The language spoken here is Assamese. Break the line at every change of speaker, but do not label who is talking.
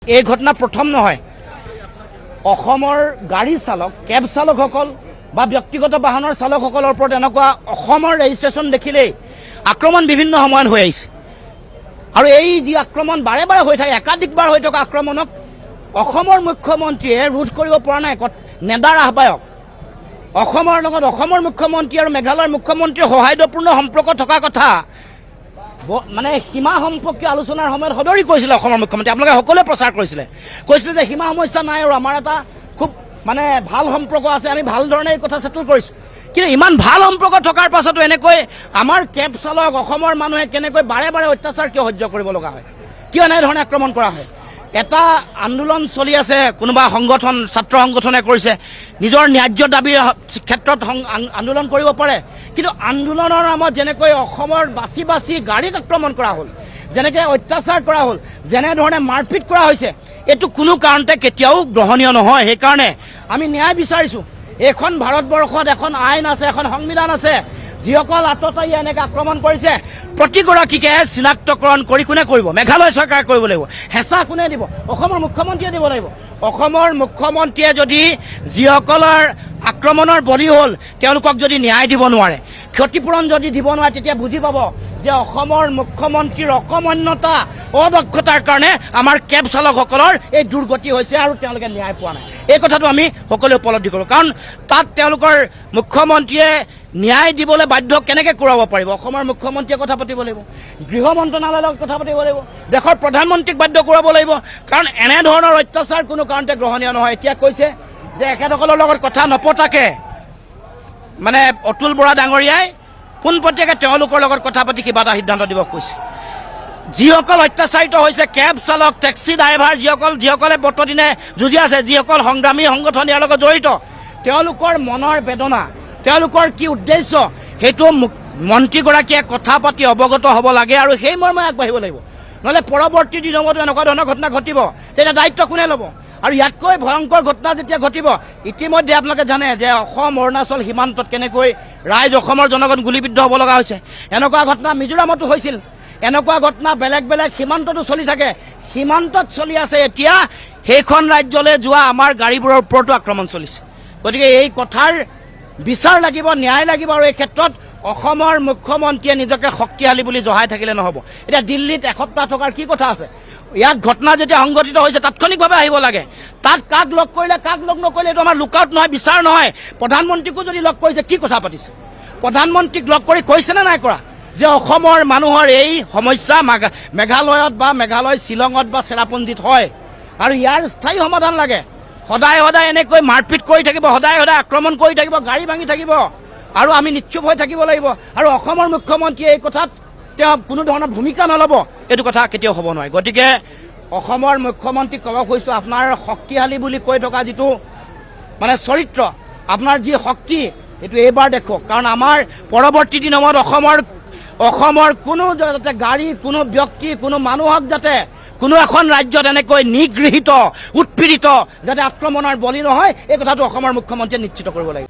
এই ঘটনা প্ৰথম নহয়। অসমৰ গাড়ী চালক কেব চালকসকল বা ব্যক্তিগত বাহনৰ চালকসকলৰ ওপৰত এনেকুৱা অসমৰ ৰেজিষ্ট্ৰেশ্যন দেখিলেই আক্ৰমণ বিভিন্ন সময়ত হৈ আহিছে আৰু এই যি আক্ৰমণ বাৰে বাৰে হৈ থাকে একাধিকবাৰ হৈ থকা আক্ৰমণক অসমৰ মুখ্যমন্ত্ৰীয়ে ৰোধ কৰিব পৰা নাই। নেডাৰ আহ্বায়ক অসমৰ লগত অসমৰ মুখ্যমন্ত্ৰী আৰু মেঘালয়ৰ মুখ্যমন্ত্ৰীৰ সৌহাৰ্দ্যপূৰ্ণ সম্পৰ্ক থকা কথা মানে সীমা সম্পৰ্কীয় আলোচনাৰ সময়ত সদৰি কৰিছিলে অসমৰ মুখ্যমন্ত্ৰী। আপোনালোকে সকলোৱে প্ৰচাৰ কৰিছিলে যে সীমা সমস্যা নাই আৰু আমাৰ এটা খুব মানে ভাল সম্পৰ্ক আছে, আমি ভাল ধৰণে এই কথা সেটেল কৰিছোঁ। কিন্তু ইমান ভাল সম্পৰ্ক থকাৰ পাছতো এনেকৈ আমাৰ কেব চালক অসমৰ মানুহে কেনেকৈ বাৰে বাৰে অত্যাচাৰ কিয় সহ্য কৰিব লগা হয়, কিয় এনেধৰণে আক্ৰমণ কৰা হয়? এটা আন্দোলন চলি আছে, কোনোবা সংগঠন ছাত্ৰ সংগঠনে কৰিছে, নিজৰ ন্যায্য দাবীৰ ক্ষেত্ৰত আন্দোলন কৰিব পাৰে। কিন্তু আন্দোলনৰ নামত যেনেকৈ অসমৰ বাছি বাছি গাড়ীত আক্ৰমণ কৰা হ'ল, যেনেকৈ অত্যাচাৰ কৰা হ'ল, যেনেধৰণে মাৰপিট কৰা হৈছে, এইটো কোনো কাৰণতে কেতিয়াও গ্ৰহণীয় নহয়। সেইকাৰণে আমি ন্যায় বিচাৰিছোঁ। এইখন ভাৰতবৰ্ষত এখন আইন আছে, এখন সংবিধান আছে। যিসকল আততায়ীয়ে এনেকৈ আক্ৰমণ কৰিছে প্ৰতিগৰাকীকে চিনাক্তকৰণ কৰি কোনে কৰিব? মেঘালয় চৰকাৰে কৰিব লাগিব। হেঁচা কোনে দিব? অসমৰ মুখ্যমন্ত্ৰীয়ে দিব লাগিব। অসমৰ মুখ্যমন্ত্ৰীয়ে যদি যিসকলৰ আক্ৰমণৰ বলি হ'ল তেওঁলোকক যদি ন্যায় দিব নোৱাৰে, ক্ষতিপূৰণ যদি দিব নোৱাৰে, তেতিয়া বুজি পাব যে অসমৰ মুখ্যমন্ত্ৰীৰ অকমান্যতা অদক্ষতাৰ কাৰণে আমাৰ কেব চালকসকলৰ এই দুৰ্গতি হৈছে আৰু তেওঁলোকে ন্যায় পোৱা নাই। এই কথাটো আমি সকলোৱে উপলব্ধি কৰোঁ। কাৰণ তাত তেওঁলোকৰ মুখ্যমন্ত্ৰীয়ে ন্যায় দিবলৈ বাধ্য কেনেকৈ কৰাব পাৰিব? অসমৰ মুখ্যমন্ত্ৰীয়ে কথা পাতিব লাগিব, গৃহ মন্ত্ৰণালয়ৰ লগত কথা পাতিব লাগিব, দেশৰ প্ৰধানমন্ত্ৰীক বাধ্য কৰাব লাগিব। কাৰণ এনেধৰণৰ অত্যাচাৰ কোনো কাৰণতে গ্ৰহণীয় নহয়। এতিয়া কৈছে যে এখেতসকলৰ লগত কথা নপতাকে মানে অতুল বৰা ডাঙৰীয়াই পোনপটীয়াকৈ তেওঁলোকৰ লগত কথা পাতি কিবা এটা সিদ্ধান্ত দিব কৈছে। যিসকল অত্যাচাৰিত হৈছে কেব চালক, টেক্সি ড্ৰাইভাৰ, যিসকলে বৰ্তদিনে যুঁজি আছে, যিসকল সংগ্ৰামী সংগঠন ইয়াৰ লগত জড়িত, তেওঁলোকৰ মনৰ বেদনা, তেওঁলোকৰ কি উদ্দেশ্য, সেইটো মন্ত্ৰীগৰাকীয়ে কথা পাতি অৱগত হ'ব লাগে আৰু সেই মৰ্মে আগবাঢ়িব লাগিব। নহ'লে পৰৱৰ্তী দিনত এনেকুৱা ধৰণৰ ঘটনা ঘটিব, তেতিয়া দায়িত্ব কোনে ল'ব? আৰু ইয়াতকৈ ভয়ংকৰ ঘটনা যেতিয়া ঘটিব, ইতিমধ্যে আপোনালোকে জানে যে অসম অৰুণাচল সীমান্তত কেনেকৈ ৰাইজ অসমৰ জনগণ গুলীবিদ্ধ হ'ব লগা হৈছে। এনেকুৱা ঘটনা মিজোৰামতো হৈছিল। এনেকুৱা ঘটনা বেলেগ বেলেগ সীমান্ততো চলি থাকে। সীমান্তত চলি আছে, এতিয়া সেইখন ৰাজ্যলৈ যোৱা আমাৰ গাড়ীবোৰৰ ওপৰতো আক্ৰমণ চলিছে। গতিকে এই কথাৰ বিচাৰ লাগিব, ন্যায় লাগিব। আৰু এই ক্ষেত্ৰত অসমৰ মুখ্যমন্ত্ৰীয়ে নিজকে শক্তিশালী বুলি জহাই থাকিলে নহ'ব। এতিয়া দিল্লীত এসপ্তাহ থকাৰ কি কথা আছে? ইয়াত ঘটনা যেতিয়া সংঘটিত হৈছে তাৎক্ষণিকভাৱে আহিব লাগে। তাত কাক লগ কৰিলে কাক লগ নকৰিলে এইটো আমাৰ লুকআউট নহয়, বিচাৰ নহয়। প্ৰধানমন্ত্ৰীকো যদি লগ কৰিছে কি কথা পাতিছে? প্ৰধানমন্ত্ৰীক লগ কৰি কৈছেনে নাই কৰা যে অসমৰ মানুহৰ এই সমস্যা মেঘালয়ত বা মেঘালয় শ্বিলঙত বা চেৰাপুঞ্জীত হয় আৰু ইয়াৰ স্থায়ী সমাধান লাগে? সদায় সদায় এনেকৈ মাৰপিট কৰি থাকিব, সদায় সদায় আক্ৰমণ কৰি থাকিব, গাড়ী ভাঙি থাকিব আৰু আমি নিশ্চুপ হৈ থাকিব লাগিব। আৰু অসমৰ মুখ্যমন্ত্ৰীয়ে এই কথাত তেওঁ কোনো ধৰণৰ ভূমিকা নল'ব, এইটো কথা কেতিয়াও হ'ব নোৱাৰে। গতিকে অসমৰ মুখ্যমন্ত্ৰীক ক'ব খুজিছোঁ, আপোনাৰ শক্তিশালী বুলি কৈ থকা যিটো মানে চৰিত্ৰ, আপোনাৰ যি শক্তি, এইটো এইবাৰ দেখুৱাওক। কাৰণ আমাৰ পৰৱৰ্তী দিনত অসমৰ কোনো যাতে গাড়ী, কোনো ব্যক্তি, কোনো মানুহক যাতে কোনো এখন ৰাজ্যত এনেকৈ নিগৃহীত, উৎপীড়িত যাতে আক্ৰমণৰ বলি নহয়, এই কথাটো অসমৰ মুখ্যমন্ত্ৰীয়ে নিশ্চিত কৰিব লাগিব।